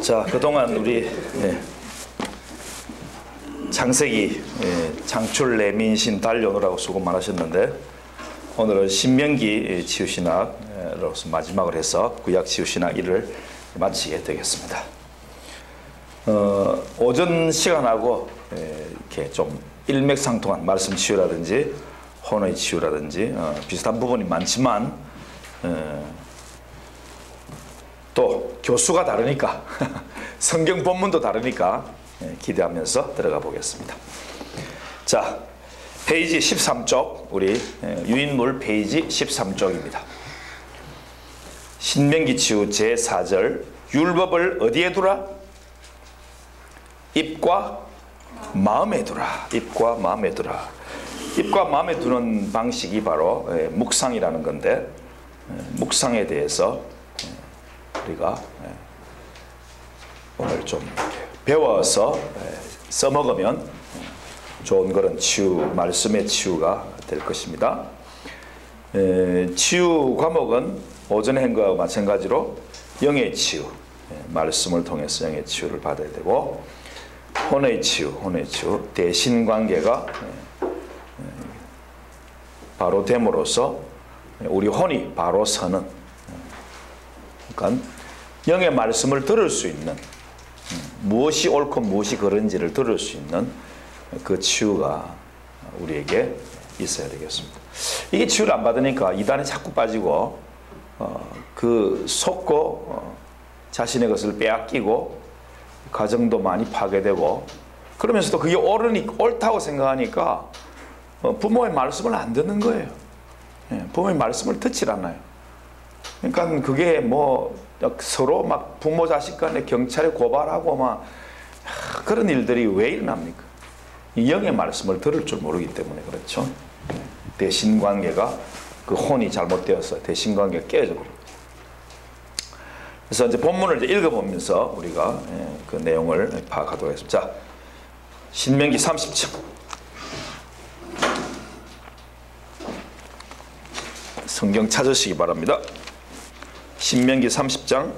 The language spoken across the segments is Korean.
자, 그동안 우리 창세기, 창출, 내민신, 달려오느라고 수고 많으셨는데 오늘은 신명기 치유신학으로서 마지막을 해서 구약 치유신학 일을 마치게 되겠습니다. 오전 시간하고 이렇게 좀 일맥상통한 말씀 치유라든지 혼의 치유라든지 비슷한 부분이 많지만 또 교수가 다르니까 성경 본문도 다르니까 기대하면서 들어가 보겠습니다. 자, 페이지 13쪽, 우리 유인물 페이지 13쪽입니다. 신명기 치유 제4절, 율법을 어디에 두라? 입과 마음에 두라. 입과 마음에 두라. 입과 마음에 두는 방식이 바로 묵상이라는 건데, 묵상에 대해서 우리가 오늘 좀 배워서 써먹으면 좋은 그런 치유, 말씀의 치유가 될 것입니다. 치유 과목은 오전에 한 것과 마찬가지로 영의 치유, 말씀을 통해서 영의 치유를 받아야 되고, 혼의 치유, 대신관계가 바로 됨으로써 우리 혼이 바로 서는, 그러니까 영의 말씀을 들을 수 있는, 무엇이 옳고 무엇이 그른지를 들을 수 있는 그 치유가 우리에게 있어야 되겠습니다. 이게 치유를 안 받으니까 이단에 자꾸 빠지고 그 속고 자신의 것을 빼앗기고 가정도 많이 파괴되고, 그러면서도 그게 옳다고 생각하니까 부모의 말씀을 안 듣는 거예요. 부모의 말씀을 듣질 않아요. 그러니까 그게 뭐 서로 막 부모 자식 간에 경찰에 고발하고 막 그런 일들이 왜 일어납니까? 영의 말씀을 들을 줄 모르기 때문에 그렇죠. 대신관계가, 그 혼이 잘못되어서 대신관계가 깨져 버립니다. 그래서 이제 본문을 이제 읽어보면서 우리가 그 내용을 파악하도록 하겠습니다. 자, 신명기 30장. 성경 찾으시기 바랍니다. 신명기 30장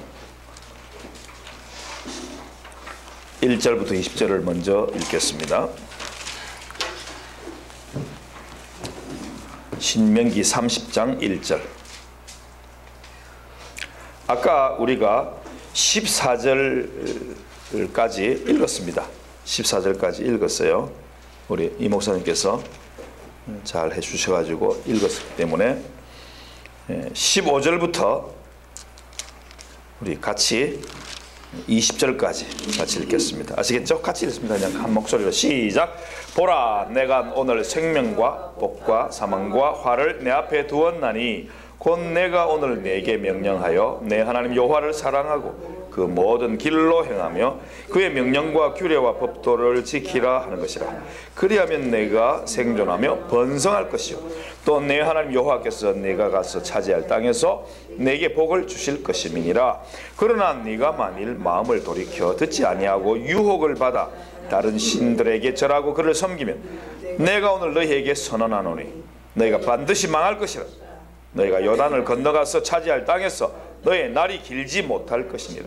1절부터 20절을 먼저 읽겠습니다. 신명기 30장 1절. 아까 우리가 14절까지 읽었습니다. 14절까지 읽었어요. 우리 이 목사님께서 잘 해주셔가지고 읽었기 때문에 15절부터 우리 같이 20절까지 같이 읽겠습니다. 아시겠죠? 같이 읽습니다. 그냥 한 목소리로 시작. 보라, 내가 오늘 생명과 복과 사망과 화를 내 앞에 두었나니 곧 내가 오늘 네게 명령하여 내 하나님 여호와를 사랑하고 그 모든 길로 행하며 그의 명령과 규례와 법도를 지키라 하는 것이라. 그리하면 내가 생존하며 번성할 것이요 또 내 하나님 여호와께서 내가 가서 차지할 땅에서 내게 복을 주실 것임이니라. 그러나 네가 만일 마음을 돌이켜 듣지 아니하고 유혹을 받아 다른 신들에게 절하고 그를 섬기면 내가 오늘 너희에게 선언하노니 너희가 반드시 망할 것이라. 너희가 요단을 건너가서 차지할 땅에서 너희의 날이 길지 못할 것이니라.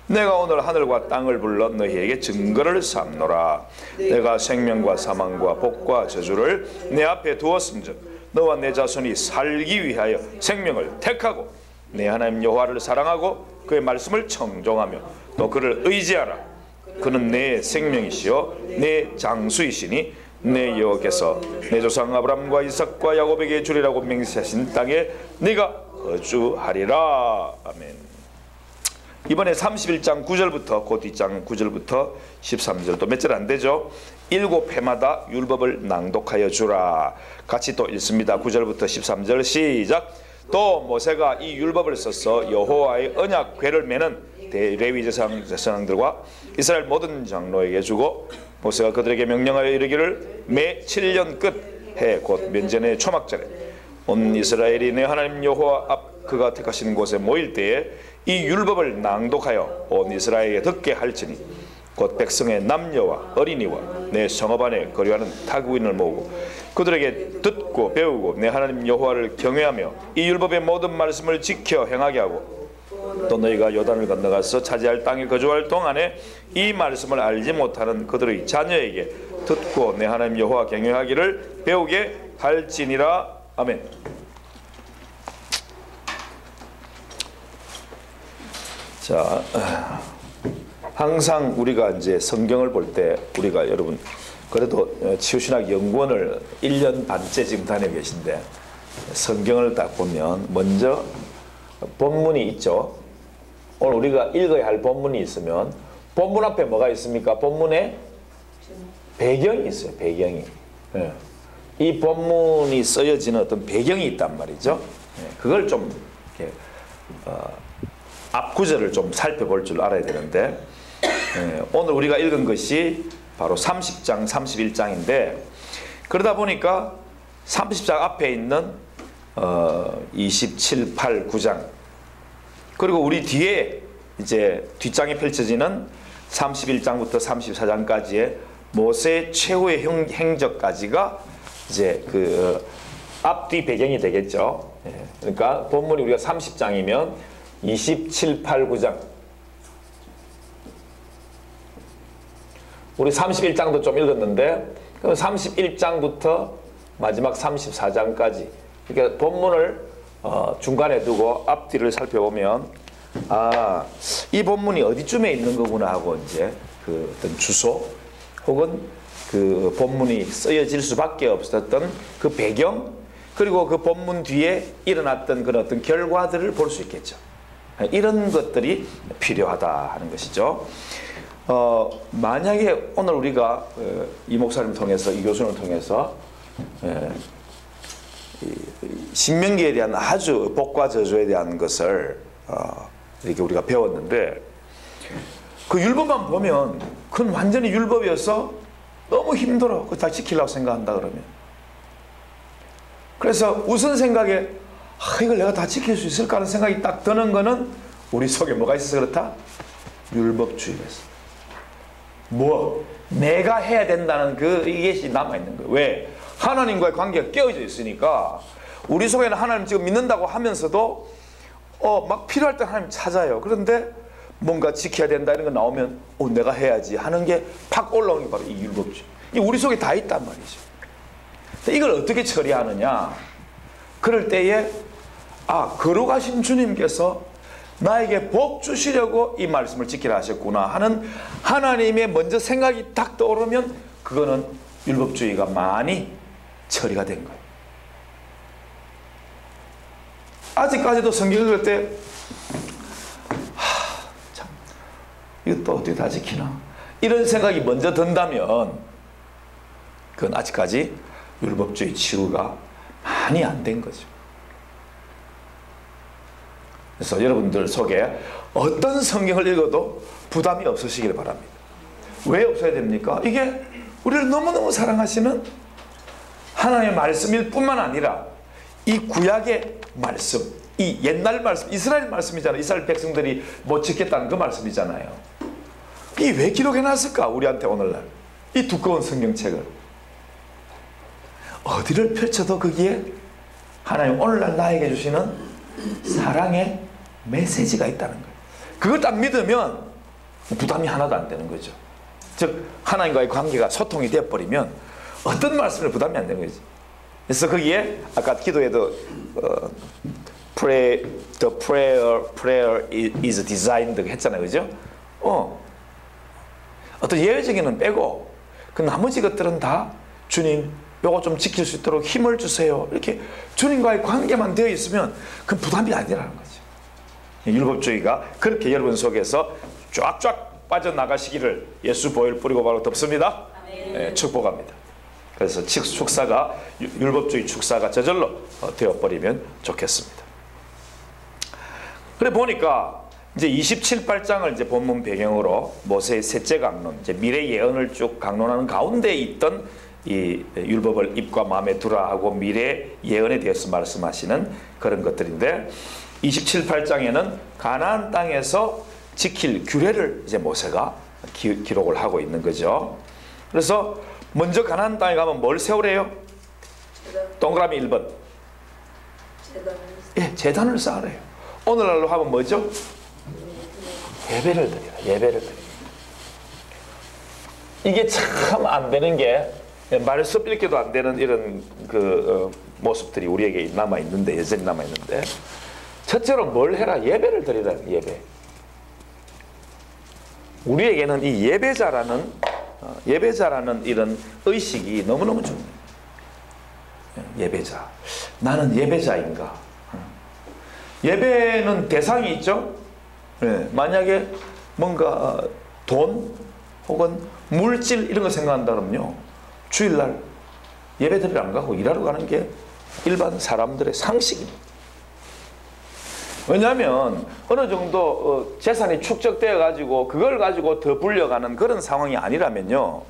내가 오늘 하늘과 땅을 불러 너희에게 증거를 삼노라. 내가 생명과 사망과 복과 저주를 내 앞에 두었음즉 너와 내 자손이 살기 위하여 생명을 택하고 내 하나님 여호와를 사랑하고 그의 말씀을 청종하며 또 그를 의지하라. 그는 내 생명이시요 내 장수이시니 내 여호와께서 내 조상 아브라함과 이삭과 야곱에게 주리라고 맹세하신 땅에 네가 거주하리라. 아멘. 이번에 31장 9절부터 그 뒷장 9절부터 13절 또 몇 절 안 되죠. 7회마다 율법을 낭독하여 주라. 같이 또 읽습니다. 9절부터 13절 시작. 또 모세가 이 율법을 써서 여호와의 언약궤를 매는 레위 제사장들과 이스라엘 모든 장로에게 주고 모세가 그들에게 명령하여 이르기를 매 7년 끝해 곧 면전의 초막절에 온 이스라엘이 내 하나님 여호와 앞 그가 택하신 곳에 모일 때에 이 율법을 낭독하여 온 이스라엘에게 듣게 할지니 곧 백성의 남녀와 어린이와 내 성읍 안에 거류하는 타국인을 모으고 그들에게 듣고 배우고 내 하나님 여호와를 경외하며 이 율법의 모든 말씀을 지켜 행하게 하고 또 너희가 요단을 건너가서 차지할 땅에 거주할 동안에 이 말씀을 알지 못하는 그들의 자녀에게 듣고 내 하나님 여호와 경외하기를 배우게 할지니라. 아멘. 자, 항상 우리가 이제 성경을 볼 때 우리가 여러분 그래도 치유신학 연구원을 1년 반째 지금 다니고 계신데 성경을 딱 보면 먼저 본문이 있죠. 오늘 우리가 읽어야 할 본문이 있으면 본문 앞에 뭐가 있습니까? 본문에 배경이 있어요. 배경이. 예. 이 본문이 쓰여지는 어떤 배경이 있단 말이죠. 예. 그걸 좀 이렇게 앞 구절을 좀 살펴볼 줄 알아야 되는데 오늘 우리가 읽은 것이 바로 30장, 31장인데 그러다 보니까 30장 앞에 있는 27, 8, 9장 그리고 우리 뒤에 이제 뒷장에 펼쳐지는 31장부터 34장까지의 모세의 최후의 행적까지가 이제 그 앞뒤 배경이 되겠죠. 그러니까 본문이 우리가 30장이면 27, 8, 9장 우리 31장도 좀 읽었는데 그럼 31장부터 마지막 34장까지 이렇게 본문을 중간에 두고 앞뒤를 살펴보면 아, 이 본문이 어디쯤에 있는 거구나 하고 이제 그 어떤 주소 혹은 그 본문이 쓰여질 수밖에 없었던 그 배경 그리고 그 본문 뒤에 일어났던 그런 어떤 결과들을 볼 수 있겠죠. 이런 것들이 필요하다 하는 것이죠. 만약에 오늘 우리가 이 목사님을 통해서 이 교수님을 통해서 신명기에 대한 아주 복과 저주에 대한 것을 이렇게 우리가 배웠는데 그 율법만 보면 그건 완전히 율법이어서 너무 힘들어. 그거 다 지키려고 생각한다 그러면. 그래서 우선 생각에 이걸 내가 다 지킬 수 있을까 하는 생각이 딱 드는 거는 우리 속에 뭐가 있어서 그렇다? 율법주의가 있어. 뭐 내가 해야 된다는 그 이것이 남아있는 거예요. 왜? 하나님과의 관계가 깨어져 있으니까 우리 속에는 하나님 지금 믿는다고 하면서도 막 필요할 때 하나님 찾아요. 그런데 뭔가 지켜야 된다 이런 거 나오면 내가 해야지 하는 게 팍 올라오는 게 바로 이 율법주의. 이 우리 속에 다 있단 말이죠. 이걸 어떻게 처리하느냐? 그럴 때에 거룩하신 주님께서 나에게 복 주시려고 이 말씀을 지키라 하셨구나 하는 하나님의 먼저 생각이 딱 떠오르면 그거는 율법주의가 많이 처리가 된 거예요. 아직까지도 성경 읽을 때 참 이것도 어떻게 다 지키나 이런 생각이 먼저 든다면 그건 아직까지 율법주의 치유가 많이 안 된 거죠. 그래서 여러분들 속에 어떤 성경을 읽어도 부담이 없으시길 바랍니다. 왜 없어야 됩니까? 이게 우리를 너무너무 사랑하시는 하나님의 말씀일 뿐만 아니라 이 구약의 말씀, 이 옛날 말씀, 이스라엘 말씀이잖아요. 이스라엘 백성들이 못 지켰다는 그 말씀이잖아요. 이 왜 기록해놨을까? 우리한테 오늘날 이 두꺼운 성경책을 어디를 펼쳐도 거기에 하나님 오늘날 나에게 주시는 사랑의 메시지가 있다는 거예요. 그걸 딱 믿으면 부담이 하나도 안 되는 거죠. 즉 하나님과의 관계가 소통이 되어버리면 어떤 말씀을 부담이 안 되는 거지. 그래서 거기에 아까 기도에도 the prayer is designed 했잖아요. 그죠? 어떤 예외적인은 빼고 그 나머지 것들은 다 주님 요거 좀 지킬 수 있도록 힘을 주세요. 이렇게 주님과의 관계만 되어 있으면 그 부담이 아니라는 거죠. 율법주의가 그렇게 여러분 속에서 쫙쫙 빠져나가시기를 예수 보혈 뿌리고 바로 덮습니다. 네, 축복합니다. 그래서 축사가 율법주의 축사가 저절로 되어버리면 좋겠습니다. 그래 보니까 이제 27, 8장을 이제 본문 배경으로 모세의 셋째 강론, 이제 미래 예언을 쭉 강론하는 가운데 있던 이 율법을 입과 마음에 두라 하고 미래 예언에 대해서 말씀하시는 그런 것들인데 27, 8장에는 가나안 땅에서 지킬 규례를 이제 모세가 기록을 하고 있는 거죠. 그래서 먼저 가나안 땅에 가면 뭘 세우래요? 동그라미 1번. 제단을 쌓으래요. 오늘날로 하면 뭐죠? 예배를 드리라. 예배를 드리라. 이게 참 안 되는 게 말씀 읽기도 안 되는 이런 모습들이 우리에게 남아 있는데, 여전히 남아 있는데, 첫째로 뭘 해라? 예배를 드리라. 예배. 우리에게는 이 예배자라는 이런 의식이 너무너무 중요해요. 예배자. 나는 예배자인가? 예배는 대상이 있죠. 만약에 뭔가 돈 혹은 물질 이런 거 생각한다 그러면요, 주일날 예배 드리러 안 가고 일하러 가는 게 일반 사람들의 상식입니다. 왜냐하면 어느 정도 재산이 축적되어 가지고 그걸 가지고 더 불려가는 그런 상황이 아니라면요,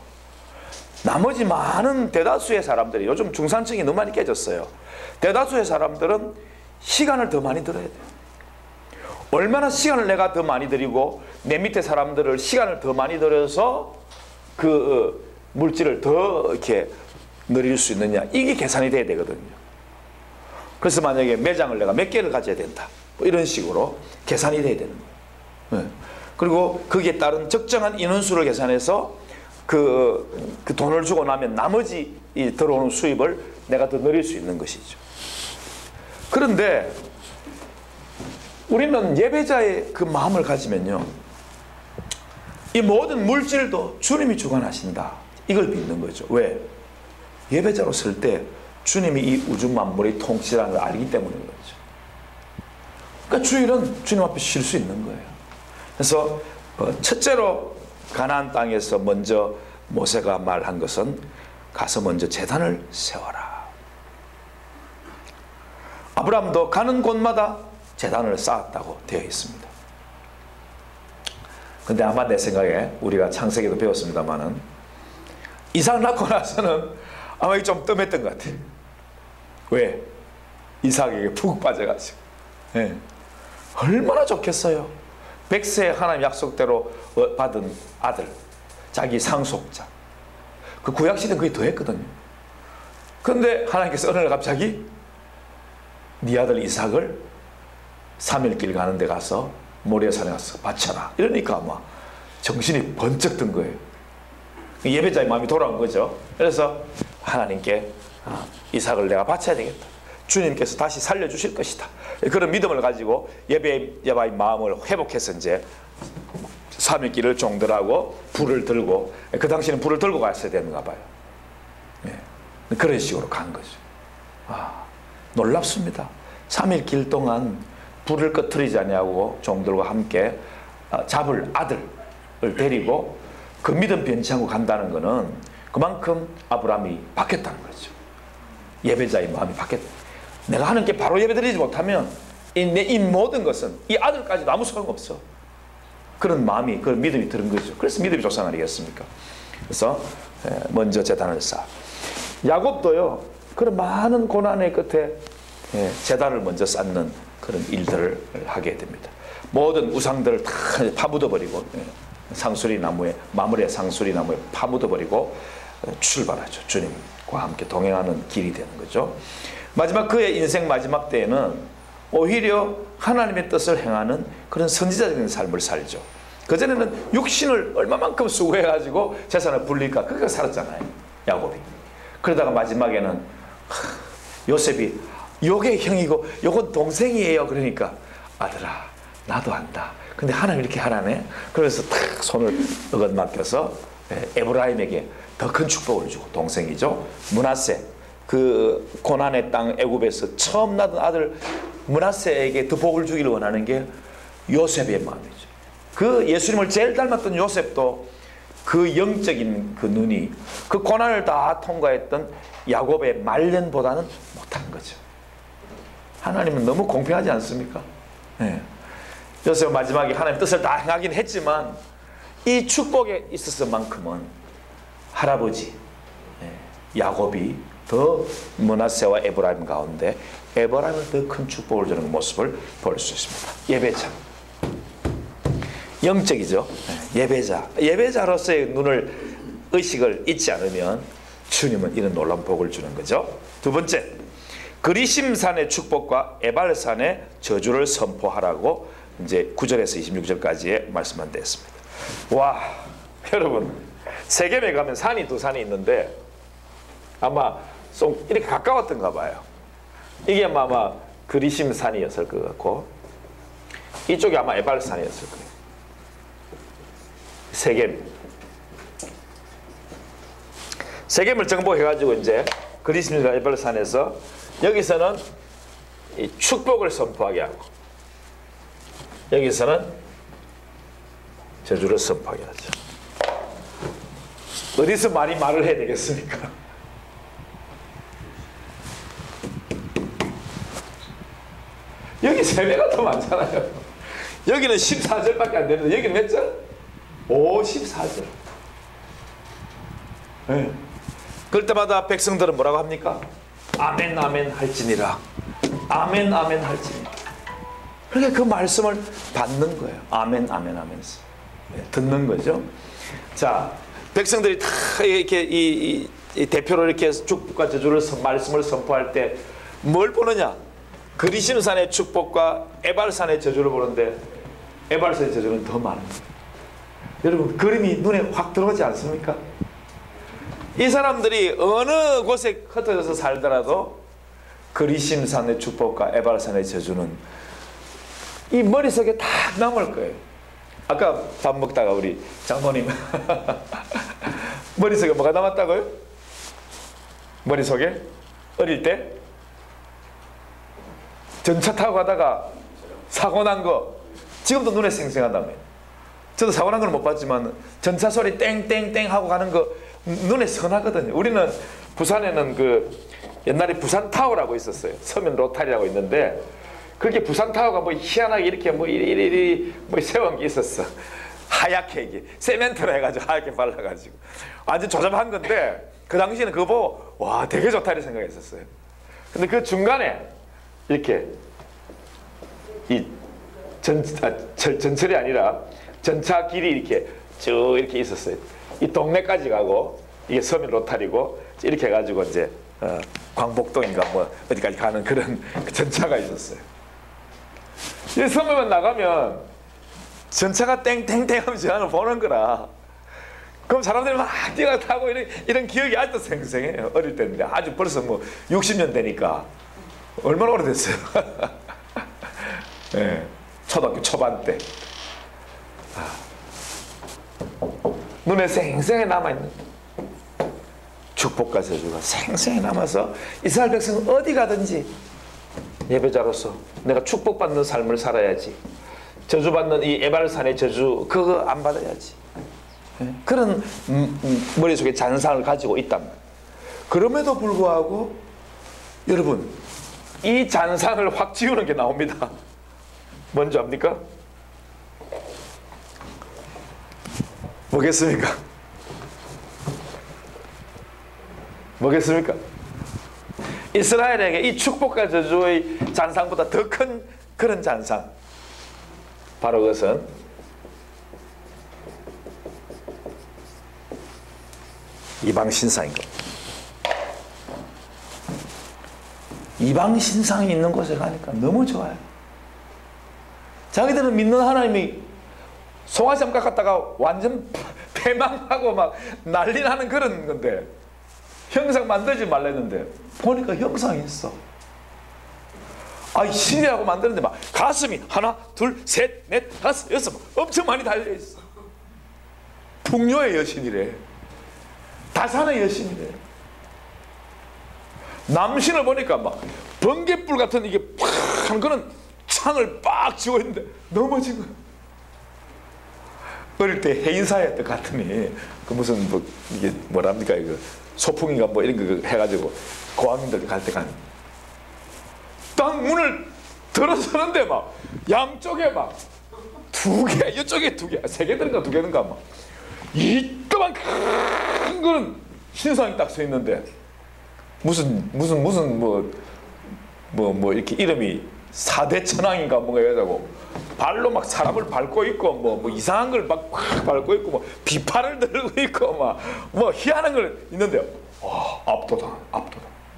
나머지 많은 대다수의 사람들이, 요즘 중산층이 너무 많이 깨졌어요. 대다수의 사람들은 시간을 더 많이 들어야 돼요. 얼마나 시간을 내가 더 많이 들이고 내 밑에 사람들을 시간을 더 많이 들여서 그 물질을 더 이렇게 늘릴 수 있느냐, 이게 계산이 돼야 되거든요. 그래서 만약에 매장을 내가 몇 개를 가져야 된다, 뭐 이런 식으로 계산이 돼야 되는 거예요. 그리고 거기에 따른 적정한 인원수를 계산해서 그 돈을 주고 나면 나머지 들어오는 수입을 내가 더 늘릴 수 있는 것이죠. 그런데 우리는 예배자의 그 마음을 가지면요, 이 모든 물질도 주님이 주관하신다, 이걸 믿는 거죠. 왜? 예배자로 설 때 주님이 이 우주 만물의 통치라는 걸 알기 때문인 거죠. 그러니까 주일은 주님 앞에 쉴 수 있는 거예요. 그래서 첫째로 가나안 땅에서 먼저 모세가 말한 것은 가서 먼저 제단을 세워라. 아브라함도 가는 곳마다 제단을 쌓았다고 되어 있습니다. 근데 아마 내 생각에 우리가 창세기도 배웠습니다만은 이삭 낳고 나서는 아마 좀 뜸했던 것 같아요. 왜? 이삭에게 푹 빠져가지고. 네. 얼마나 좋겠어요. 100세 하나님 약속대로 받은 아들, 자기 상속자. 그 구약시대는 그게 더했거든요. 그런데 하나님께서 어느 날 갑자기 네 아들 이삭을 3일 길 가는 데 가서 모리아산에 가서 바쳐라, 이러니까 아마 정신이 번쩍 든 거예요. 예배자의 마음이 돌아온 거죠. 그래서 하나님께 이삭을 내가 바쳐야 되겠다, 주님께서 다시 살려주실 것이다, 그런 믿음을 가지고 예배자의 마음을 회복해서 이제 3일 길을 종들하고 불을 들고, 그 당시에는 불을 들고 갔어야 되는가 봐요. 그런 식으로 간 거죠. 놀랍습니다. 3일 길 동안 불을 꺼트리지 아니하고 종들과 함께 잡을 아들을 데리고 그 믿음 변치 않고 간다는 것은 그만큼 아브라함이 바뀌었다는 거죠. 예배자의 마음이 바뀌었다. 내가 하나님께 바로 예배드리지 못하면 이 모든 것은 이 아들까지도 아무 소용없어. 그런 마음이, 그런 믿음이 드는 거죠. 그래서 믿음이 조상 아니겠습니까? 그래서 먼저 제단을 쌓아. 야곱도요, 그런 많은 고난의 끝에 제단을 먼저 쌓는 그런 일들을 하게 됩니다. 모든 우상들을 다 파묻어버리고, 상수리 나무에, 마물의 상수리 나무에 파묻어버리고 출발하죠. 주님과 함께 동행하는 길이 되는 거죠. 마지막 그의 인생 마지막 때에는 오히려 하나님의 뜻을 행하는 그런 선지자적인 삶을 살죠. 그전에는 육신을 얼마만큼 수고해가지고 재산을 불릴까, 그렇게 살았잖아요, 야곱이. 그러다가 마지막에는 요셉이 요게 형이고 요건 동생이에요. 그러니까 아들아, 나도 안다. 근데 하나님 이렇게 하라네. 그래서 탁 손을 맡겨서 에브라임에게 더 큰 축복을 주고, 동생이죠, 므낫세, 그 고난의 땅 애굽에서 처음 낳은 아들 므낫세에게 더 복을 주기를 원하는 게 요셉의 마음이죠. 그 예수님을 제일 닮았던 요셉도 그 영적인 그 눈이 그 고난을 다 통과했던 야곱의 말년보다는 못한 거죠. 하나님은 너무 공평하지 않습니까? 요셉 마지막에 하나님 뜻을 다 행하긴 했지만 이 축복에 있어서만큼은 할아버지 야곱이 더 므낫세와 에브라임 가운데 에브라임을 더 큰 축복을 주는 모습을 볼 수 있습니다. 예배자, 영적이죠. 예배자로서의 눈을, 의식을 잊지 않으면 주님은 이런 놀라운 복을 주는 거죠. 두 번째, 그리심산의 축복과 에발산의 저주를 선포하라고 이제 9절에서 26절까지의 말씀만 되었습니다. 와, 여러분, 세겜에 가면 산이 두 산이 있는데 아마 좀 이렇게 가까웠던가 봐요. 이게 아마 그리심 산이었을 것 같고 이쪽이 아마 에발 산이었을 거예요. 세겜을 정복해가지고 이제 그리심과 에발 산에서 여기서는 이 축복을 선포하게 하고 여기서는 저주를 선포하게 하죠. 어디서 많이 말을 해야 되겠습니까? 여기 3배가 더 많잖아요. 여기는 14절밖에 안 되는데 여기는 몇 절? 54절. 네. 그럴 때마다 백성들은 뭐라고 합니까? 아멘 아멘 할지니라. 아멘 아멘 할지니라. 그러니까 그 말씀을 받는 거예요. 아멘 아멘 하면서 듣는 거죠. 자, 백성들이 다 이렇게 이 대표로 이렇게 축복과 저주를 말씀을 선포할 때 뭘 보느냐? 그리심산의 축복과 에발산의 저주를 보는데 에발산의 저주는 더 많은 거예요. 여러분, 그림이 눈에 확 들어오지 않습니까? 이 사람들이 어느 곳에 흩어져서 살더라도 그리심산의 축복과 에발산의 저주는 이 머릿속에 다 남을 거예요. 아까 밥 먹다가 우리 장모님 머릿속에 뭐가 남았다고요? 머릿속에? 어릴 때? 전차 타고 가다가 사고 난 거 지금도 눈에 생생하다며. 저도 사고 난 걸 못 봤지만 전차 소리 땡땡땡 하고 가는 거 눈에 선하거든요. 우리는 부산에는 그 옛날에 부산타워라고 있었어요. 서면 로타리라고 있는데 그게 부산타워가 뭐 희한하게 이렇게 뭐 이리 뭐 세운 게 있었어. 하얗게 이게 세멘트로 해가지고 하얗게 발라가지고 완전 조잡한 건데 그 당시에는 그거 보고 와 되게 좋다 이렇게 생각했었어요. 근데 그 중간에 이렇게 이 전철이 아니라 전차 길이 이렇게 쭉 이렇게 있었어요. 이 동네까지 가고 이게 서면 로타리고 이렇게 해가지고 이제 광복동인가 뭐 어디까지 가는 그런 전차가 있었어요. 이 섬에만 나가면 전차가 땡땡땡 하면서 나는 보는 거라. 그럼 사람들이 막 뛰어 타고 이런 기억이 아직도 생생해요. 어릴 때인데 아주 벌써 뭐 60년 되니까 얼마나 오래됐어요. 네, 초등학교 초반 때 눈에 생생히 남아있는 축복과 저주가 생생히 남아서 이스라엘 백성은 어디 가든지 예배자로서 내가 축복받는 삶을 살아야지, 저주받는 이 에발산의 저주 그거 안 받아야지, 그런 머릿속에 잔상을 가지고 있단 말이에요. 그럼에도 불구하고 여러분 이 잔상을 확 지우는 게 나옵니다. 뭔지 압니까? 뭐겠습니까? 뭐겠습니까? 이스라엘에게 이 축복과 저주의 잔상보다 더 큰 그런 잔상, 바로 그것은 이방 신상인 겁니다. 이방 신상이 있는 곳에 가니까 너무 좋아요. 자기들은 믿는 하나님이 송아지 깎았다가 완전 패망하고 막 난리 나는 그런 건데 형상 만들지 말랬는데 보니까 형상이 있어. 아, 신이라고 만드는데 막 가슴이 하나, 둘, 셋, 넷, 다섯, 여섯 엄청 많이 달려있어. 풍요의 여신이래. 다산의 여신이래. 남신을 보니까 막 번갯불 같은 이게 팍 그런 창을 빡 쥐고 있는데 넘어진 거야. 어릴 때 해인사였던 것 같으니 그 무슨 뭐 이게 뭐랍니까 이거 소풍인가 뭐 이런 거 해가지고 고학년들 갈 때 간 딱 문을 들어서는데 막 양쪽에 막 두 개, 이쪽에 두 개, 세 개 들인가 두 개든가 막 이따만 큰 거는 신상이 딱 서 있는데 무슨 뭐 이렇게 이름이 사대천왕인가 뭔가 해가지고 발로 막 사람을 밟고 있고 뭐 이상한 걸 막 밟고 있고 뭐 비파를 들고 있고 막 뭐 희한한 걸 있는데 와 압도다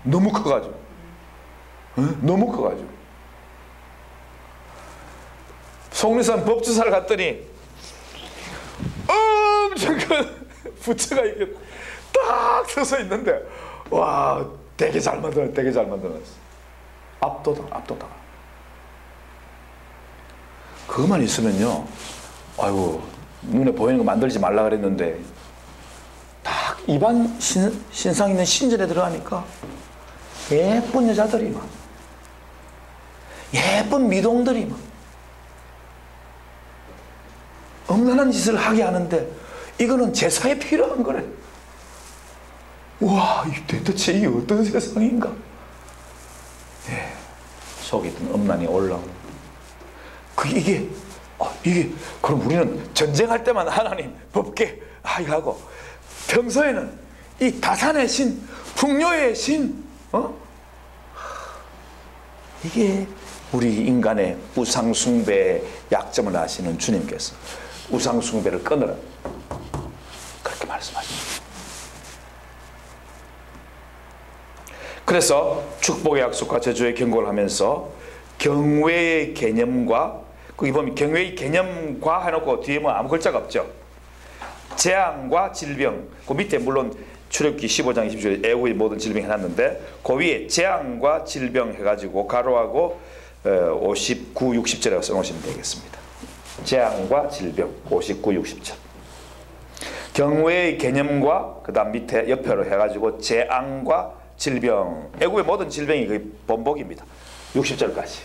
너무 커가지고 너무 커가지고 속리산 법주사를 갔더니 엄청 큰 부처가 이렇게 딱 서서 있는데, 와, 되게 잘 만들었어. 되게 잘 만들었어. 압도다. 그것만 있으면요, 아이고, 눈에 보이는 거 만들지 말라 그랬는데, 딱 입안 신상 있는 신전에 들어가니까 예쁜 여자들이 막, 예쁜 미동들이 막 엄란한 짓을 하게 하는데, 이거는 제사에 필요한 거래. 와, 대체 이 어떤 세상인가? 예, 속에 있던 엄란이 올라오고, 이게 그럼 우리는 전쟁할 때만 하나님 법계 하고, 평소에는 이 다산의 신, 풍요의 신, 이게 우리 인간의 우상숭배의 약점을 아시는 주님께서 우상숭배를 끊으라 그렇게 말씀하십니다. 그래서 축복의 약속과 저주의 경고를 하면서 경외의 개념과, 거기 보면 경외의 개념과 해놓고 뒤에 뭐 아무 글자가 없죠. 재앙과 질병, 그 밑에 물론 출애굽기 15장 20절에 애국의 모든 질병 해놨는데, 그 위에 재앙과 질병 해가지고 가로하고 59, 60절에 써놓으시면 되겠습니다. 재앙과 질병 59, 60절. 경외의 개념과 그 다음 밑에 옆으로 해가지고 재앙과 질병, 애국의 모든 질병이 그 번복입니다. 60절까지.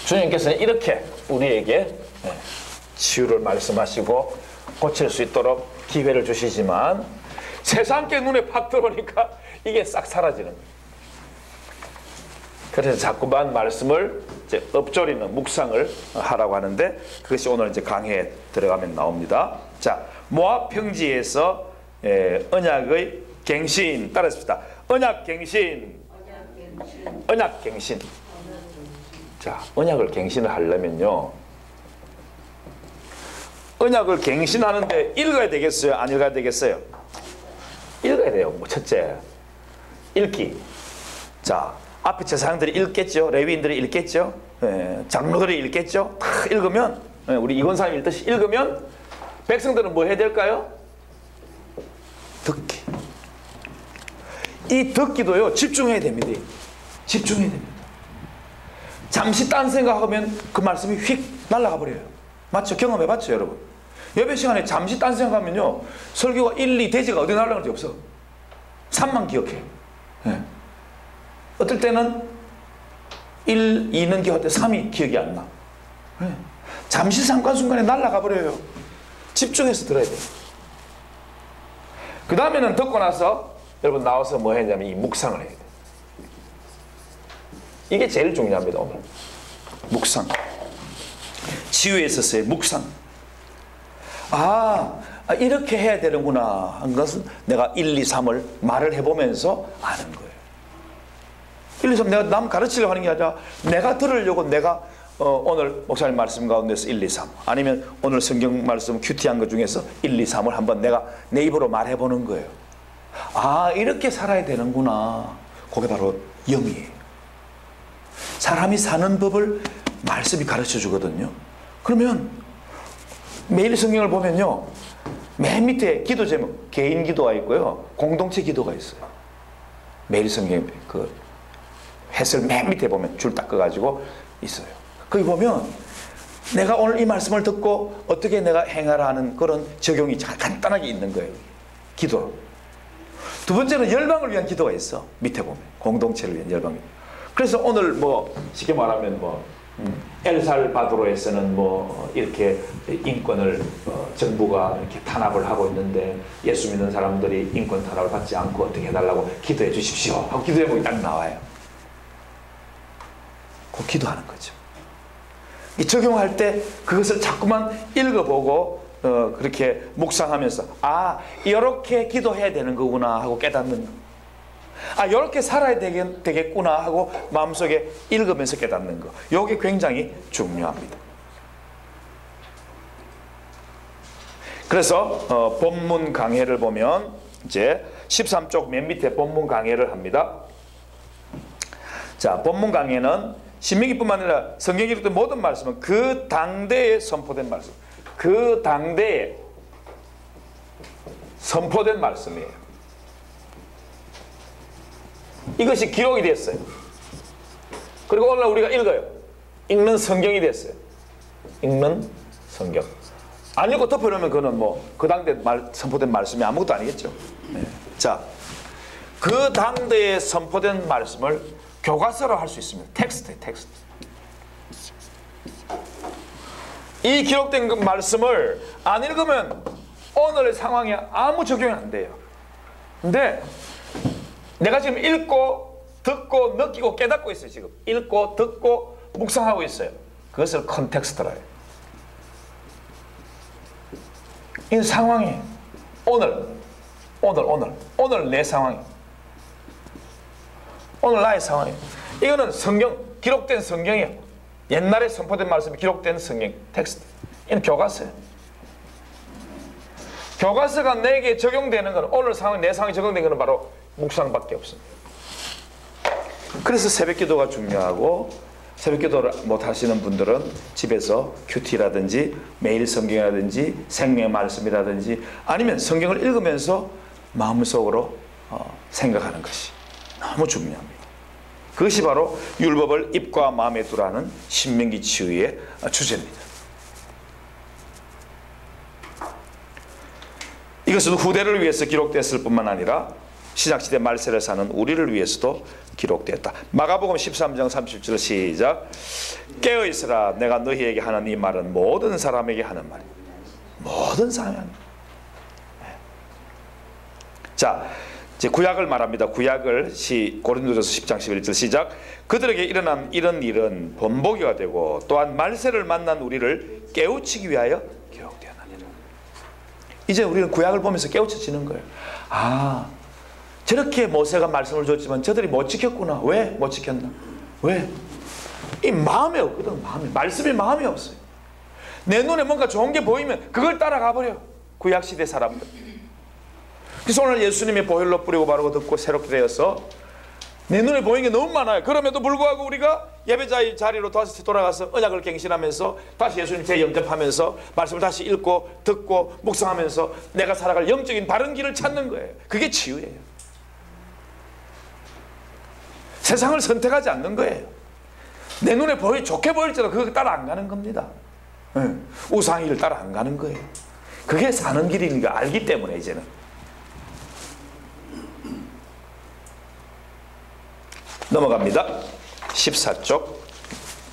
주님께서는 이렇게 우리에게 치유를 말씀하시고 고칠 수 있도록 기회를 주시지만, 세상께 눈에 팍 들어오니까 이게 싹 사라지는 거예요. 그래서 자꾸만 말씀을 이제 엎조리는 묵상을 하라고 하는데, 그것이 오늘 이제 강의에 들어가면 나옵니다. 자, 모압 평지에서 언약의 갱신, 따라했습니다. 언약갱신. 자, 언약을 갱신을 하려면요, 언약을 갱신하는데 읽어야 되겠어요? 안 읽어야 되겠어요? 읽어야 돼요. 뭐 첫째, 읽기. 자, 앞에 제사장들이 읽겠죠. 레위인들이 읽겠죠. 장로들이 읽겠죠. 다 읽으면, 우리 이권사님 읽듯이 읽으면 백성들은 뭐 해야 될까요? 듣기. 이 듣기도요, 집중해야 됩니다. 집중해야 됩니다. 잠시 딴 생각하면 그 말씀이 휙 날아가 버려요. 맞죠? 경험해봤죠, 여러분? 예배 시간에 잠시 딴 생각하면요, 설교가 1, 2, 대지가 어디 날아가는지 없어. 3만 기억해. 어떨 때는 1, 2는 기억할 때 3이 기억이 안 나. 잠시 잠깐 순간에 날아가 버려요. 집중해서 들어야 돼요. 그 다음에는 듣고 나서 여러분 나와서 뭐 했냐면 이 묵상을 해야 돼요. 이게 제일 중요합니다. 오늘 묵상, 치유에 있어서의 묵상. 이렇게 해야 되는구나 한 것은 내가 1, 2, 3을 말을 해보면서 아는 거예요. 1, 2, 3 내가 남 가르치려고 하는 게 아니라 내가 들으려고, 내가 오늘 목사님 말씀 가운데서 1, 2, 3 아니면 오늘 성경 말씀 큐티한 것 중에서 1, 2, 3을 한번 내가 내 입으로 말해보는 거예요. 이렇게 살아야 되는구나. 그게 바로 영이에요. 사람이 사는 법을 말씀이 가르쳐 주거든요. 그러면 매일 성경을 보면요, 맨 밑에 기도 제목, 개인 기도가 있고요, 공동체 기도가 있어요. 매일 성경 그 해설 맨 밑에 보면 줄 딱 꺼가지고 있어요. 거기 보면 내가 오늘 이 말씀을 듣고 어떻게 내가 행하라 하는 그런 적용이 간단하게 있는 거예요. 기도. 두 번째는 열방을 위한 기도가 있어. 밑에 보면 공동체를 위한 열방이. 그래서 오늘 뭐 쉽게 말하면 뭐 엘살바도르에서는 뭐 이렇게 인권을 정부가 이렇게 탄압을 하고 있는데 예수 믿는 사람들이 인권 탄압을 받지 않고 어떻게 해달라고 기도해 주십시오 하고 기도 제목이 딱 나와요. 그 기도하는 거죠. 이 적용할 때 그것을 자꾸만 읽어보고 그렇게 묵상하면서 이렇게 기도해야 되는 거구나 하고 깨닫는 거. 이렇게 살아야 되겠구나 하고 마음속에 읽으면서 깨닫는 거. 이게 굉장히 중요합니다. 그래서 본문 강해를 보면 이제 13쪽 맨 밑에 본문 강해를 합니다. 자, 본문 강해는 신명기뿐만 아니라 성경에 기록된 모든 말씀은 그 당대에 선포된 말씀, 그 당대에 선포된 말씀이에요. 이것이 기록이 됐어요. 그리고 오늘 우리가 읽어요. 읽는 성경이 됐어요. 읽는 성경. 안 읽고 덮어놓으면 그거는 뭐 그 당대 선포된 말씀이 아무것도 아니겠죠. 네. 자, 그 당대에 선포된 말씀을 교과서로 할 수 있습니다. 텍스트. 이 기록된 그 말씀을 안 읽으면 오늘의 상황에 아무 적용이 안 돼요. 근데 내가 지금 읽고 듣고 느끼고 깨닫고 있어요. 지금 읽고 듣고 묵상하고 있어요. 그것을 컨텍스트라 해요. 이 상황이 오늘 내 상황이, 오늘 나의 상황이, 이거는 성경, 기록된 성경이에요. 옛날에 선포된 말씀이 기록된 성경 텍스트. 이건 교과서예요. 교과서가 내게 적용되는 것은, 오늘 상황, 내 상황이 적용되는 것은 바로 묵상밖에 없습니다. 그래서 새벽기도가 중요하고, 새벽기도를 못 하시는 분들은 집에서 큐티라든지 매일 성경이라든지 생명의 말씀이라든지 아니면 성경을 읽으면서 마음속으로 생각하는 것이 너무 중요합니다. 그것이 바로 율법을 입과 마음에 두라는 신명기 치유의 주제입니다. 이것은 후대를 위해서 기록됐을 뿐만 아니라 신약시대 말세를 사는 우리를 위해서도 기록됐다. 마가복음 13장 30절 시작. 깨어있으라. 내가 너희에게 하는 이 말은 모든 사람에게 하는 말이야. 모든 사람에게 하는 말이야. 자, 이제 구약을 말합니다. 구약을 고린도전서 10장 11절 시작. 그들에게 일어난 이런 일은 본보기가 되고 또한 말세를 만난 우리를 깨우치기 위하여 기록되었느니라. 이제 우리는 구약을 보면서 깨우쳐지는 거예요. 아, 저렇게 모세가 말씀을 줬지만 저들이 못 지켰구나. 왜 못 지켰나? 왜? 이 마음에 없거든. 말씀이 마음이 없어요. 내 눈에 뭔가 좋은 게 보이면 그걸 따라가 버려. 구약시대 사람들. 그래서 오늘 예수님의 보혈로 뿌리고 바르고 듣고 새롭게 되어서 내 눈에 보이는 게 너무 많아요. 그럼에도 불구하고 우리가 예배자의 자리로 다시 돌아가서 언약을 갱신하면서 다시 예수님 재영접하면서 말씀을 다시 읽고 듣고 묵상하면서 내가 살아갈 영적인 바른 길을 찾는 거예요. 그게 치유예요. 세상을 선택하지 않는 거예요. 내 눈에 좋게 보일지라도 그거 따라 안 가는 겁니다. 우상이를 따라 안 가는 거예요. 그게 사는 길인 거 알기 때문에 이제는. 넘어갑니다. 14쪽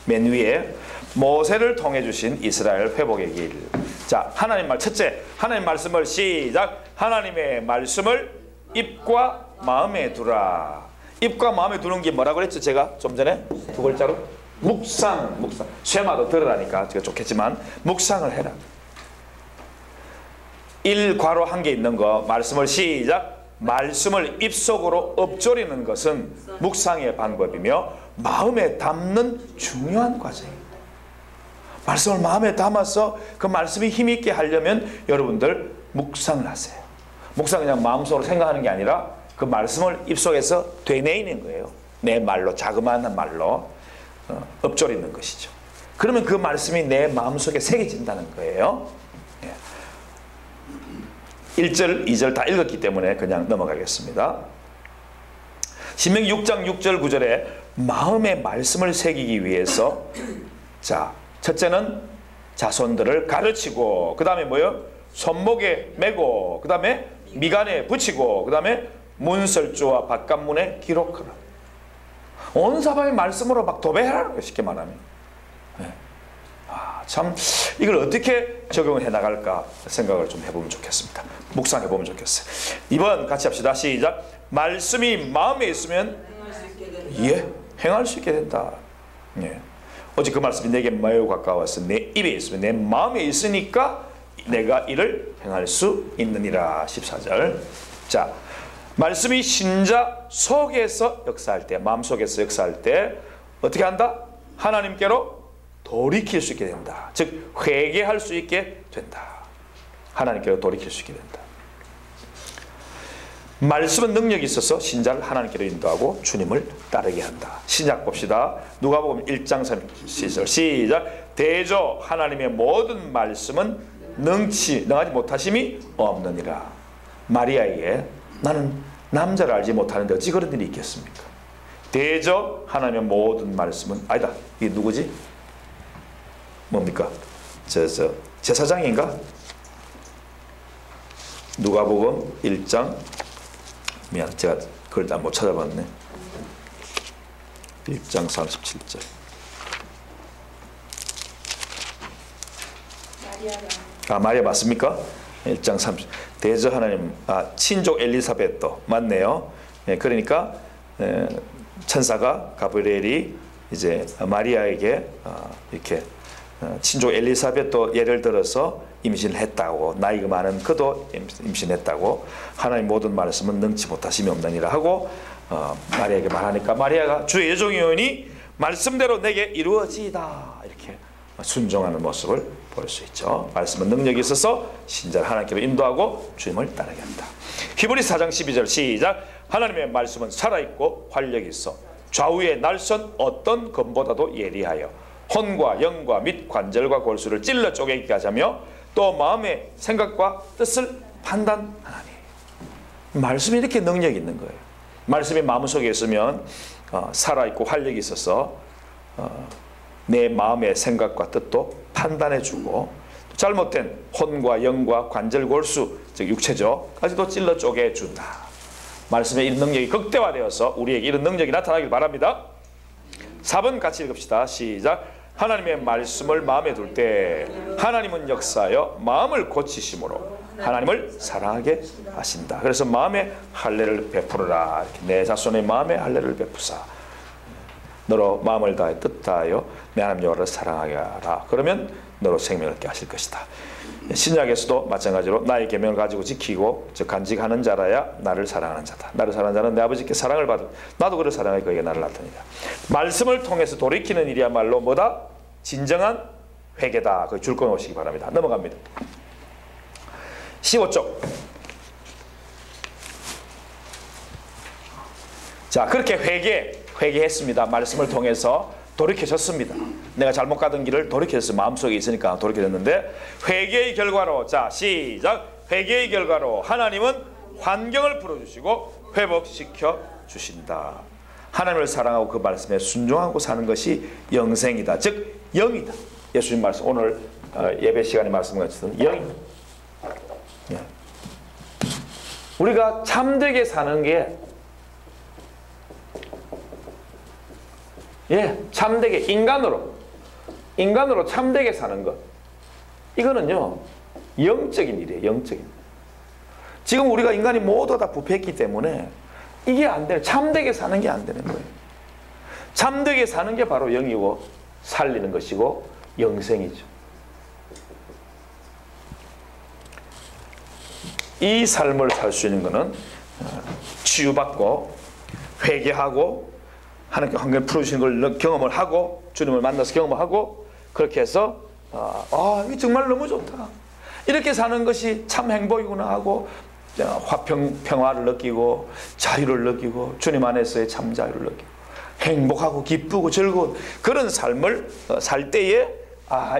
맨 위에 모세를 통해 주신 이스라엘 회복의 길. 자, 하나님 말 첫째, 하나님 말씀을 시작. 하나님의 말씀을 입과 마음에 두라. 입과 마음에 두는 게 뭐라고 그랬죠? 제가 좀 전에 두 글자로 묵상. 쇠마도 들으라니까 제가 좋겠지만 묵상을 해라. 1괄호 한 개 있는 거 말씀을 시작. 말씀을 입속으로 엎조리는 것은 묵상의 방법이며 마음에 담는 중요한 과정이에요. 말씀을 마음에 담아서 그 말씀이 힘있게 하려면 여러분들 묵상을 하세요. 묵상은 그냥 마음속으로 생각하는 게 아니라 그 말씀을 입속에서 되뇌이는 거예요. 내 말로, 자그마한 말로 엎조리는 것이죠. 그러면 그 말씀이 내 마음속에 새겨진다는 거예요. 1절, 2절 다 읽었기 때문에 그냥 넘어가겠습니다. 신명기 6장 6절 9절에 마음의 말씀을 새기기 위해서 자, 첫째는 자손들을 가르치고 그 다음에 뭐요? 손목에 메고 그 다음에 미간에 붙이고 그 다음에 문설주와 바깥문에 기록하라. 온 사방의 말씀으로 막 도배하라는 거예요. 쉽게 말하면. 참 이걸 어떻게 적용을 해나갈까 생각을 좀 해보면 좋겠습니다. 묵상해보면 좋겠어요. 2번 같이 합시다. 시작. 말씀이 마음에 있으면 행할 수 있게 된다. 어제 그 말씀이 내게 매우 가까워서 내 입에 있으면 내 마음에 있으니까 내가 이를 행할 수 있느니라. 14절. 자, 말씀이 신자 속에서 역사할 때, 마음속에서 역사할 때 어떻게 한다? 하나님께로 돌이킬 수 있게 된다. 즉 회개할 수 있게 된다. 하나님께로 돌이킬 수 있게 된다. 말씀은 능력이 있어서 신자를 하나님께로 인도하고 주님을 따르게 한다. 신약 봅시다. 누가복음 1장 30절 시작. 대저 하나님의 모든 말씀은 능하지 못하심이 없느니라. 마리아에게 나는 남자를 알지 못하는데 어찌 그런 일이 있겠습니까? 대저 하나님의 모든 말씀은 아니다. 이게 누구지? 뭡니까? 제사장인가? 누가복음 1장 미안 제가 그걸 다 못 찾아봤네. 1장 37절. 마리아 맞습니까? 1장 30. 대저 하나님 친족 엘리사벳도 맞네요. 그러니까 천사가 가브리엘이 이제 마리아에게 이렇게 친족 엘리사벳도 예를 들어서 임신을 했다고, 나이가 많은 그도 임신했다고, 하나님 모든 말씀은 능치 못하심이 없느니라 하고 마리아에게 말하니까 마리아가 주의 여종이오니 말씀대로 내게 이루어지이다 이렇게 순종하는 모습을 볼 수 있죠. 말씀은 능력이 있어서 신자를 하나님께로 인도하고 주님을 따르게 한다. 히브리서 4장 12절 시작. 하나님의 말씀은 살아있고 활력이 있어 좌우의 날선 어떤 검보다도 예리하여 혼과 영과 및 관절과 골수를 찔러 쪼개기까지 하며 또 마음의 생각과 뜻을 판단하나니. 말씀이 이렇게 능력이 있는 거예요. 말씀이 마음속에 있으면 살아있고 활력이 있어서 내 마음의 생각과 뜻도 판단해주고 잘못된 혼과 영과 관절 골수 즉 육체죠 까지도 찔러 쪼개준다. 말씀의 이런 능력이 극대화되어서 우리에게 이런 능력이 나타나길 바랍니다. 4번 같이 읽읍시다. 시작. 하나님의 말씀을 마음에 둘 때 하나님은 역사하여 마음을 고치심으로 하나님을 사랑하게 하신다. 그래서 마음의 할례를 베풀어라. 이렇게 내 자손의 마음의 할례를 베푸사. 너로 마음을 다해 뜻 다하여 내 하나님 여호와를 사랑하게 하라. 그러면 너로 생명을 얻게 하실 것이다. 신약에서도 마찬가지로 나의 계명을 가지고 지키고 즉 간직하는 자라야 나를 사랑하는 자다. 나를 사랑하는 자는 내 아버지께 사랑을 받을 나도 그를 사랑하여 그에게 나를 나타내리라. 말씀을 통해서 돌이키는 일이야말로 뭐다? 진정한 회개다. 그 줄 꺼놓으시기 바랍니다. 넘어갑니다. 15쪽. 자, 그렇게 회개했습니다. 말씀을 통해서 돌이켜졌습니다. 내가 잘못 가던 길을 돌이켜졌어요. 마음속에 있으니까 돌이켜졌는데 회개의 결과로 자 시작. 회개의 결과로 하나님은 환경을 풀어주시고 회복시켜 주신다. 하나님을 사랑하고 그 말씀에 순종하고 사는 것이 영생이다. 즉 영이다. 예수님 말씀 오늘 예배 시간에 말씀하셨던 영입니다. 우리가 참되게 사는 게 참되게 인간으로 참되게 사는 것 이거는요 영적인 일이에요. 영적인. 지금 우리가 인간이 모두 다 부패했기 때문에 이게 안 되는, 참되게 사는 게 안 되는 거예요. 참되게 사는 게 바로 영이고 살리는 것이고 영생이죠. 이 삶을 살 수 있는 것은 치유받고 회개하고 하나님께 환경을 풀어주시는 걸 경험을 하고 주님을 만나서 경험을 하고 그렇게 해서 이게 정말 너무 좋다. 이렇게 사는 것이 참 행복이구나 하고 평화를 느끼고 자유를 느끼고 주님 안에서의 참 자유를 느끼고 행복하고 기쁘고 즐거운 그런 삶을 살 때에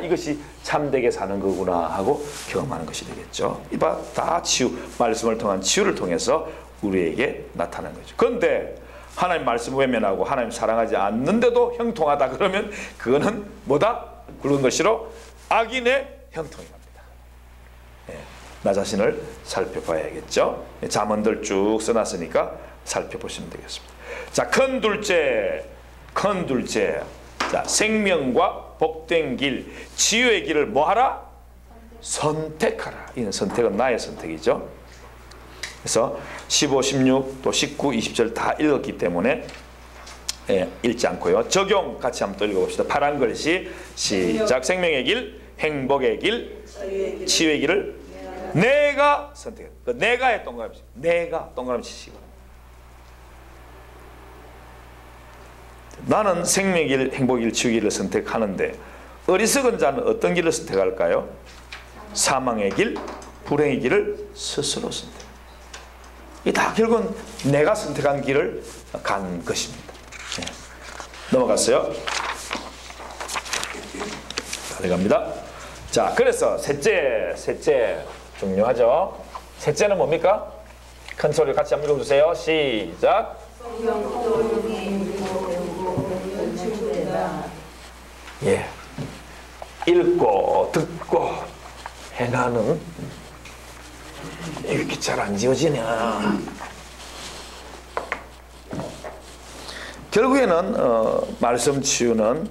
이것이 참되게 사는 거구나 하고 경험하는 것이 되겠죠. 이봐 다 치유, 말씀을 통한 치유를 통해서 우리에게 나타나는 거죠. 그런데 하나님 말씀 외면하고 하나님 사랑하지 않는데도 형통하다 그러면 그거는 뭐다? 굵은 것이로 악인의 형통이 갑니다. 나 자신을 살펴봐야겠죠. 잠언들 쭉 써놨으니까 살펴보시면 되겠습니다. 자, 큰 둘째. 자, 생명과 복된 길, 치유의 길을 뭐하라? 선택하라. 이는 선택은 나의 선택이죠. 그래서 15, 16, 또 19, 20절 다 읽었기 때문에 읽지 않고요. 적용 같이 한번 또 읽어봅시다. 파란 글씨 시작. 생명의 길, 행복의 길, 치유의 길을 내가 선택해. 그 내가의 동그라미 치시고 내가 동그라미 치시고 나는 생명의 길, 행복의 길, 치유의 길을 선택하는데 어리석은 자는 어떤 길을 선택할까요? 사망의 길, 불행의 길을 스스로 선택. 이 다 결국은 내가 선택한 길을 간 것입니다. 예. 넘어갔어요. 다 돼갑니다. 자, 그래서 셋째 중요하죠. 셋째는 뭡니까? 큰 소리로 같이 한번 읽어주세요. 시작. 예, 읽고 듣고 행하는, 이렇게 잘 안 지어지냐. 결국에는 말씀 치유는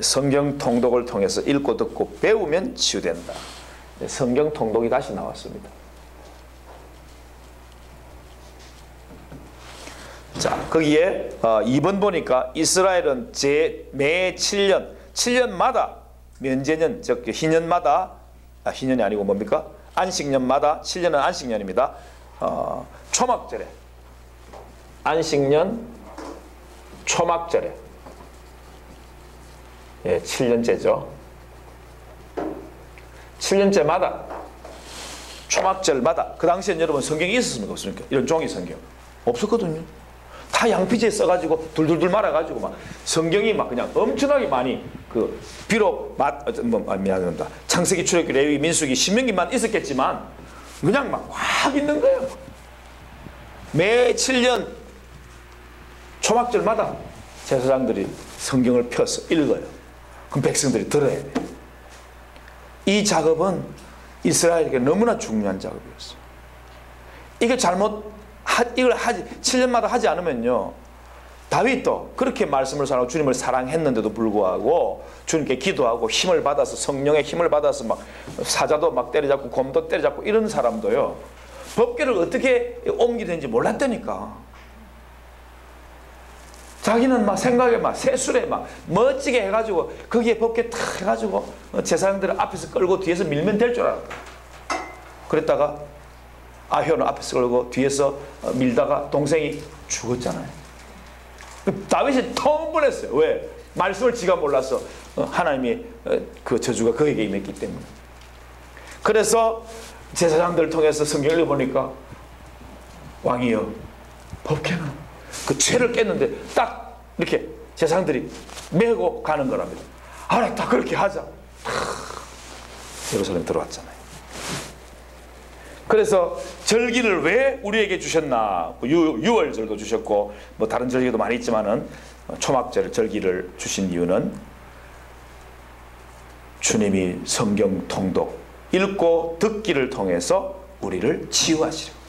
성경 통독을 통해서 읽고 듣고 배우면 치유된다. 성경 통독이 다시 나왔습니다. 자, 거기에 2번 보니까 이스라엘은 매 7년마다 면제년, 즉 희년마다, 희년이 아니고 뭡니까? 안식년마다, 7년은 안식년입니다. 초막절에, 안식년 초막절에, 예, 7년째죠. 7년째마다, 초막절마다, 그 당시엔 여러분 성경이 있었습니까? 없습니까? 이런 종이 성경 없었거든요. 다 양피지에 써가지고 둘둘둘 말아가지고 막 성경이 막 그냥 엄청나게 많이, 그 비록 미안합니다. 창세기, 출애굽기, 레위기, 민수기, 신명기만 있었겠지만 그냥 막 확 있는 거예요. 매 7년 초막절마다 제사장들이 성경을 펴서 읽어요. 그럼 백성들이 들어야 돼요. 이 작업은 이스라엘에게 너무나 중요한 작업이었어요. 이게 이걸 7년마다 하지 않으면요, 다윗도 그렇게 말씀을 사랑하고 주님을 사랑했는데도 불구하고 주님께 기도하고 힘을 받아서, 성령의 힘을 받아서 막 사자도 막 때려잡고 곰도 때려잡고 이런 사람도요, 법궤를 어떻게 옮기는지 몰랐다니까. 자기는 막 생각에 막 세술에 막 멋지게 해가지고 거기에 법궤 탁 해가지고 제사장들을 앞에서 끌고 뒤에서 밀면 될 줄 알았다. 그랬다가 아효는 앞에서 끌고 뒤에서 밀다가 동생이 죽었잖아요. 다윗이 텅분했어요. 왜? 말씀을 지가 몰라서 하나님의 그 저주가 그에게 임했기 때문에. 그래서 제사장들을 통해서 성경을 읽어보니까, 왕이여, 법궤는 그 죄를 깼는데 딱 이렇게 제사장들이 메고 가는 거랍니다. 알았다, 그렇게 하자. 예루살렘 들어왔잖아요. 그래서 절기를 왜 우리에게 주셨나? 유월절도 주셨고 뭐 다른 절기도 많이 있지만은 초막절 절기를 주신 이유는 주님이 성경 통독, 읽고 듣기를 통해서 우리를 치유하시려고,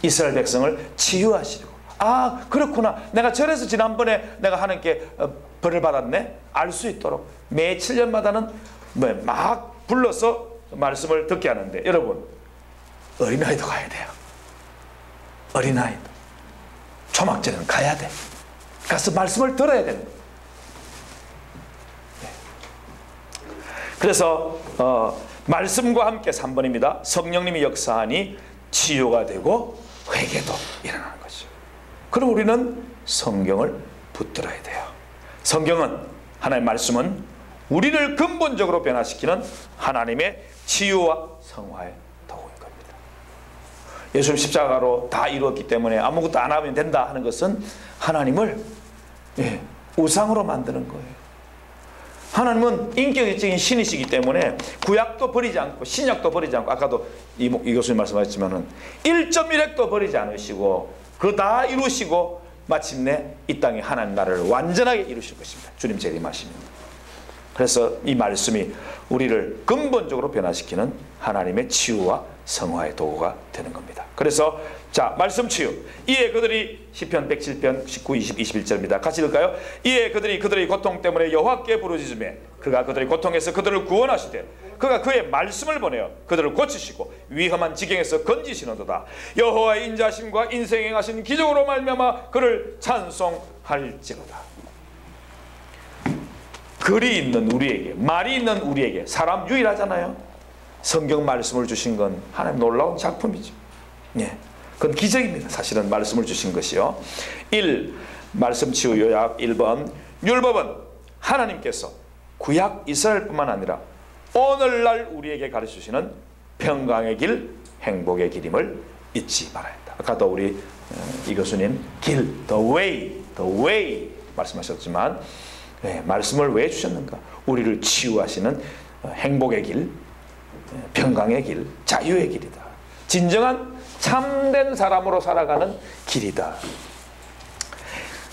이스라엘 백성을 치유하시려고. 아, 그렇구나, 내가 절에서 지난번에 내가 하나님께 벌을 받았네, 알 수 있도록 매 7년마다는 막 불러서 말씀을 듣게 하는데, 여러분 어린아이도 가야 돼요. 어린아이도 초막절에는 가야 돼. 가서 말씀을 들어야 되는 거예요. 그래서 말씀과 함께 3번입니다. 성령님이 역사하니 치유가 되고 회개도 일어나는 것이죠. 그럼 우리는 성경을 붙들어야 돼요. 성경은, 하나님의 말씀은 우리를 근본적으로 변화시키는 하나님의 치유와 성화의 도구인 겁니다. 예수님 십자가로 다 이루었기 때문에 아무것도 안 하면 된다 하는 것은 하나님을 우상으로 만드는 거예요. 하나님은 인격적인 신이시기 때문에 구약도 버리지 않고 신약도 버리지 않고, 아까도 이 교수님 말씀하셨지만은 1.1획도 버리지 않으시고 그거 다 이루시고 마침내 이 땅에 하나님 나라를 완전하게 이루실 것입니다. 주님 재림하시면. 그래서 이 말씀이 우리를 근본적으로 변화시키는 하나님의 치유와 성화의 도구가 되는 겁니다. 그래서 자, 말씀 치유. 이에 그들이, 시편 107편 19, 20, 21절입니다. 같이 읽을까요? 이에 그들이 고통 때문에 여호와께 부르짖으매 그가 그들의 고통에서 그들을 구원하시되 그가 그의 말씀을 보내어 그들을 고치시고 위험한 지경에서 건지시는도다. 여호와의 인자심과 인생에 행하신 기적으로 말미암아 그를 찬송할지로다. 글이 있는 우리에게, 말이 있는 우리에게, 사람 유일하잖아요. 성경 말씀을 주신 건 하나님 놀라운 작품이죠. 예, 그건 기적입니다. 사실은 말씀을 주신 것이요. 1. 말씀 치유 요약 1번. 율법은 하나님께서 구약 이스라엘뿐만 아니라 오늘날 우리에게 가르쳐주시는 평강의 길, 행복의 길임을 잊지 말아야 한다. 아까도 우리 이 교수님 길, the way 말씀하셨지만 말씀을 왜 주셨는가? 우리를 치유하시는 행복의 길, 평강의 길, 자유의 길이다. 진정한 참된 사람으로 살아가는 길이다.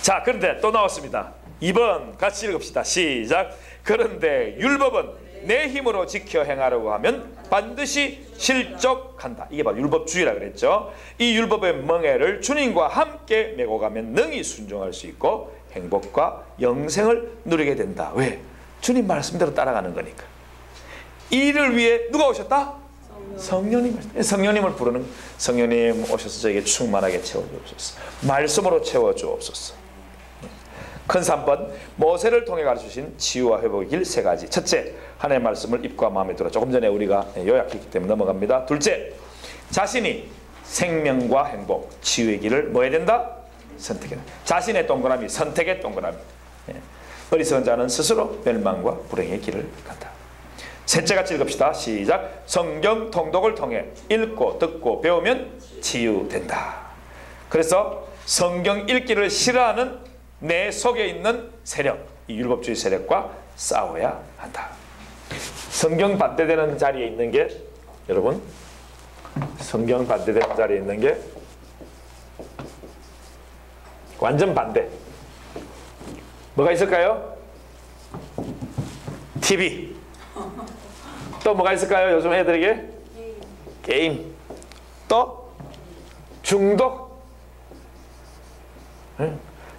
자, 그런데 또 나왔습니다. 2번 같이 읽읍시다. 시작. 그런데 율법은 내 힘으로 지켜 행하려고 하면 반드시 실족한다. 이게 바로 율법주의라 그랬죠. 이 율법의 멍에를 주님과 함께 메고 가면 능히 순종할 수 있고 행복과 영생을 누리게 된다. 왜? 주님 말씀대로 따라가는 거니까. 이를 위해 누가 오셨다? 성령님을 부르는, 성령님 오셔서 저에게 충만하게 채워주옵소서. 말씀으로 채워주옵소서. 큰 3번, 모세를 통해 가르치신 치유와 회복의 길 3가지. 첫째, 하나님의 말씀을 입과 마음에 들어. 조금 전에 우리가 요약했기 때문에 넘어갑니다. 둘째, 자신이 생명과 행복, 치유의 길을 뭐 해야 된다? 선택해야 된다. 자신의 동그라미, 선택의 동그라미. 어리석은 자는 스스로 멸망과 불행의 길을 간다. 셋째 같이 읽읍시다. 시작. 성경 통독을 통해 읽고 듣고 배우면 치유된다. 그래서 성경 읽기를 싫어하는 내 속에 있는 세력, 이 율법주의 세력과 싸워야 한다. 성경 반대되는 자리에 있는 게, 여러분, 성경 반대되는 자리에 있는 게 완전 반대. 뭐가 있을까요? TV. 또 뭐가 있을까요? 요즘 애들에게? 게임. 또 중독.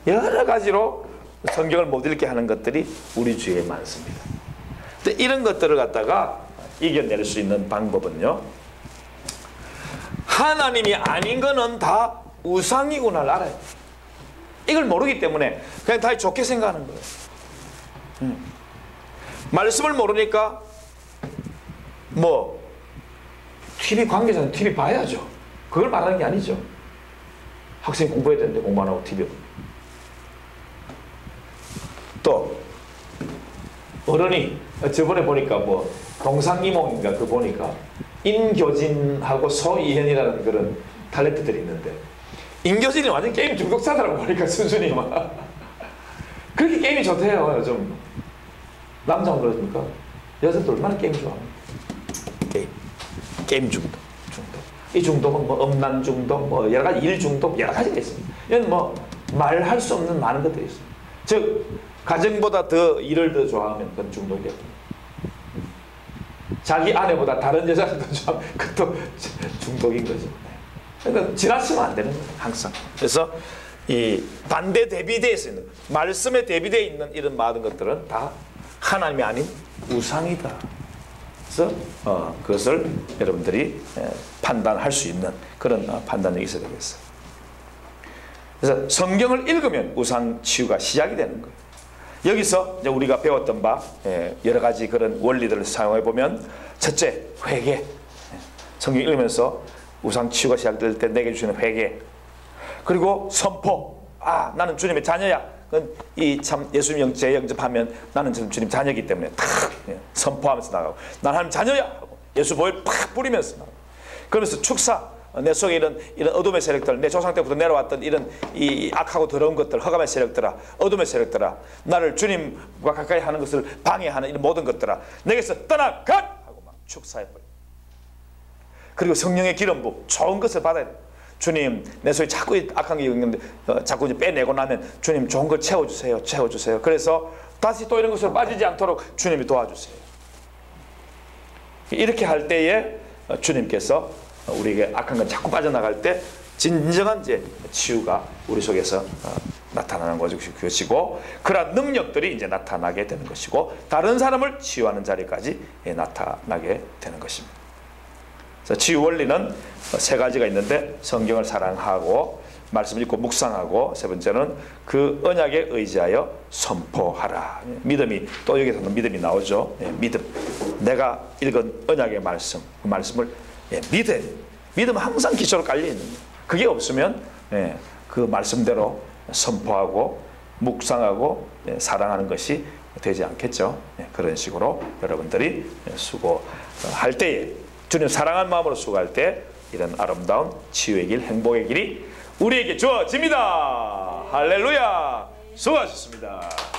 여러 가지로 성경을 못 읽게 하는 것들이 우리 주위에 많습니다. 근데 이런 것들을 갖다가 이겨낼 수 있는 방법은요, 하나님이 아닌 거는 다 우상이구나를 알아요. 이걸 모르기 때문에 그냥 다 좋게 생각하는 거예요. 말씀을 모르니까 뭐 TV 관계자는 TV 봐야죠. 그걸 말하는 게 아니죠. 학생이 공부해야 되는데 공부 안 하고 TV. 또 어른이 저번에 보니까 뭐 동상이몽인가 그 보니까 인교진하고 소이현이라는 그런 탤런트들이 있는데, 인교진이 완전 게임 중독자더라고 보니까 수준이 막 그렇게 게임이 좋대요. 요즘 남자는 그러십니까? 여자도 얼마나 게임 좋아합니까? 게임 중독. 이 중독은 뭐 음란 중독, 뭐 여러 가지 일 중독, 여러 가지가 있습니다. 이건 뭐 말할 수 없는 많은 것들이 있습니다. 즉 가정보다 더 일을 더 좋아하면 그건 중독이에요. 자기 아내보다 다른 여자를 더 좋아하면 그것도 중독인 거죠. 그러니까 지나치면 안 되는 거예요, 항상. 그래서 이 반대 대비되어 있는, 말씀에 대비되어 있는 이런 많은 것들은 다 하나님이 아닌 우상이다. 그래서 그것을 여러분들이 판단할 수 있는 그런 판단력이 있어야 되겠어요. 그래서 성경을 읽으면 우상 치유가 시작이 되는 거예요. 여기서 이제 우리가 배웠던 바 여러 가지 그런 원리들을 사용해 보면, 첫째, 회개. 성경 읽으면서 우상 치유가 시작될 때 내게 주시는 회개. 그리고 선포. 아, 나는 주님의 자녀야. 이 참 예수님 영접하면 나는 주님 자녀이기 때문에 탁 선포하면서 나가고, 난 하나님 자녀야. 예수 보혈 팍 뿌리면서 나가고. 그러면서 축사. 내 속에 이런 어둠의 세력들, 내 조상 때부터 내려왔던 이런 이 악하고 더러운 것들, 허감의 세력들아, 어둠의 세력들아, 나를 주님과 가까이 하는 것을 방해하는 이런 모든 것들아, 내게서 떠나가! 하고 막 축사해버려. 그리고 성령의 기름 부음, 좋은 것을 받아야 돼. 주님, 내 속에 자꾸 악한 게 있는데 자꾸 이제 빼내고 나면 주님 좋은 걸 채워주세요, 채워주세요. 그래서 다시 또 이런 것으로 빠지지 않도록 주님이 도와주세요. 이렇게 할 때에 주님께서 우리에게 악한 건 자꾸 빠져나갈 때 진정한 이제 치유가 우리 속에서 나타나는 것이고, 그러한 능력들이 이제 나타나게 되는 것이고, 다른 사람을 치유하는 자리까지 나타나게 되는 것입니다. 그래서 치유 원리는 3가지가 있는데, 성경을 사랑하고 말씀을 읽고 묵상하고, 세 번째는 그 언약에 의지하여 선포하라. 믿음이, 또 여기서는 믿음이 나오죠. 믿음. 내가 읽은 언약의 말씀, 그 말씀을 믿어야 돼요. 믿음은 항상 기초로 깔려있는 거예요. 그게 없으면 그 말씀대로 선포하고 묵상하고 사랑하는 것이 되지 않겠죠. 그런 식으로 여러분들이 수고할 때에, 주님 사랑하는 마음으로 수고할 때 이런 아름다운 치유의 길, 행복의 길이 우리에게 주어집니다. 할렐루야. 수고하셨습니다.